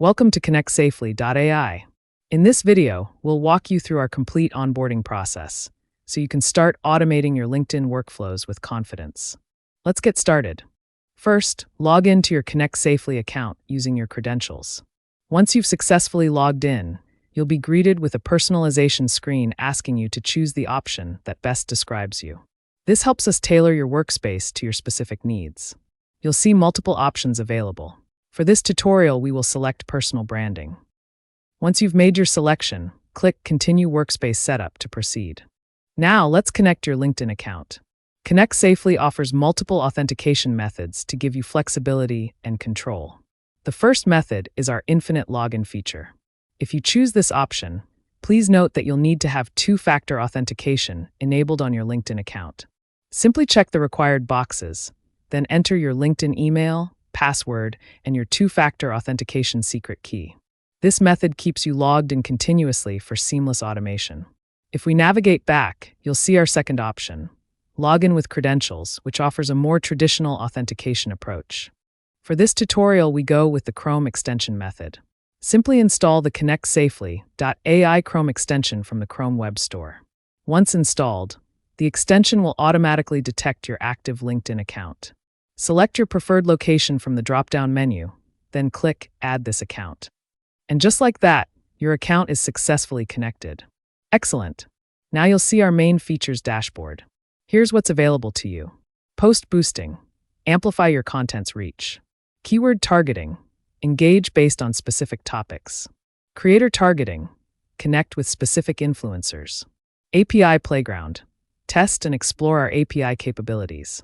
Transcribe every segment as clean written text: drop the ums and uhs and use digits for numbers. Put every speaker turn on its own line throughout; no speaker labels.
Welcome to ConnectSafely.ai. In this video, we'll walk you through our complete onboarding process, so you can start automating your LinkedIn workflows with confidence. Let's get started. First, log in to your ConnectSafely account using your credentials. Once you've successfully logged in, you'll be greeted with a personalization screen asking you to choose the option that best describes you. This helps us tailor your workspace to your specific needs. You'll see multiple options available. For this tutorial, we will select personal branding. Once you've made your selection, click Continue Workspace Setup to proceed. Now, let's connect your LinkedIn account. ConnectSafely offers multiple authentication methods to give you flexibility and control. The first method is our infinite login feature. If you choose this option, please note that you'll need to have two-factor authentication enabled on your LinkedIn account. Simply check the required boxes, then enter your LinkedIn email, password, and your two-factor authentication secret key. This method keeps you logged in continuously for seamless automation. If we navigate back, you'll see our second option, Login with Credentials, which offers a more traditional authentication approach. For this tutorial, we go with the Chrome extension method. Simply install the ConnectSafely.ai Chrome extension from the Chrome Web Store. Once installed, the extension will automatically detect your active LinkedIn account. Select your preferred location from the drop-down menu, then click Add this account. And just like that, your account is successfully connected. Excellent. Now you'll see our main features dashboard. Here's what's available to you. Post boosting. Amplify your content's reach. Keyword targeting. Engage based on specific topics. Creator targeting. Connect with specific influencers. API playground. Test and explore our API capabilities.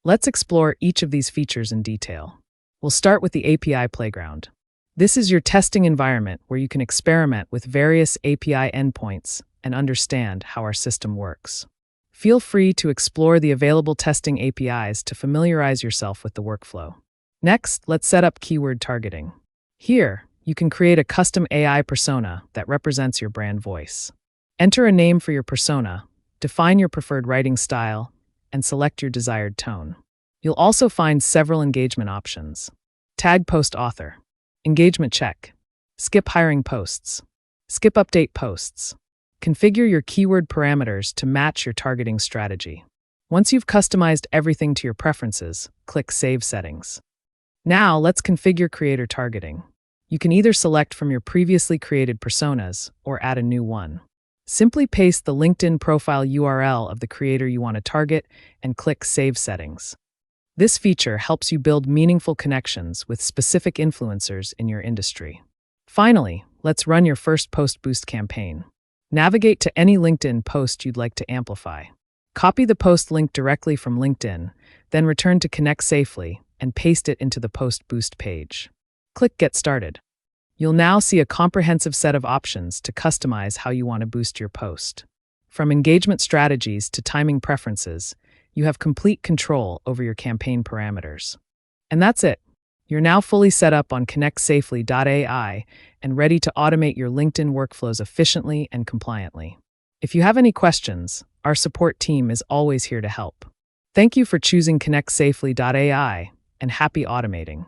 Let's explore each of these features in detail. We'll start with the API playground. This is your testing environment where you can experiment with various API endpoints and understand how our system works. Feel free to explore the available testing APIs to familiarize yourself with the workflow. Next, let's set up keyword targeting. Here, you can create a custom AI persona that represents your brand voice. Enter a name for your persona, define your preferred writing style, and select your desired tone. You'll also find several engagement options. Tag post author. Engagement check. Skip hiring posts. Skip update posts. Configure your keyword parameters to match your targeting strategy. Once you've customized everything to your preferences, click Save Settings. Now, let's configure creator targeting. You can either select from your previously created personas or add a new one. Simply paste the LinkedIn profile URL of the creator you want to target and click Save Settings. This feature helps you build meaningful connections with specific influencers in your industry. Finally, let's run your first post boost campaign. Navigate to any LinkedIn post you'd like to amplify. Copy the post link directly from LinkedIn, then return to ConnectSafely and paste it into the post boost page. Click Get Started. You'll now see a comprehensive set of options to customize how you want to boost your post. From engagement strategies to timing preferences, you have complete control over your campaign parameters. And that's it. You're now fully set up on ConnectSafely.ai and ready to automate your LinkedIn workflows efficiently and compliantly. If you have any questions, our support team is always here to help. Thank you for choosing ConnectSafely.ai, and happy automating.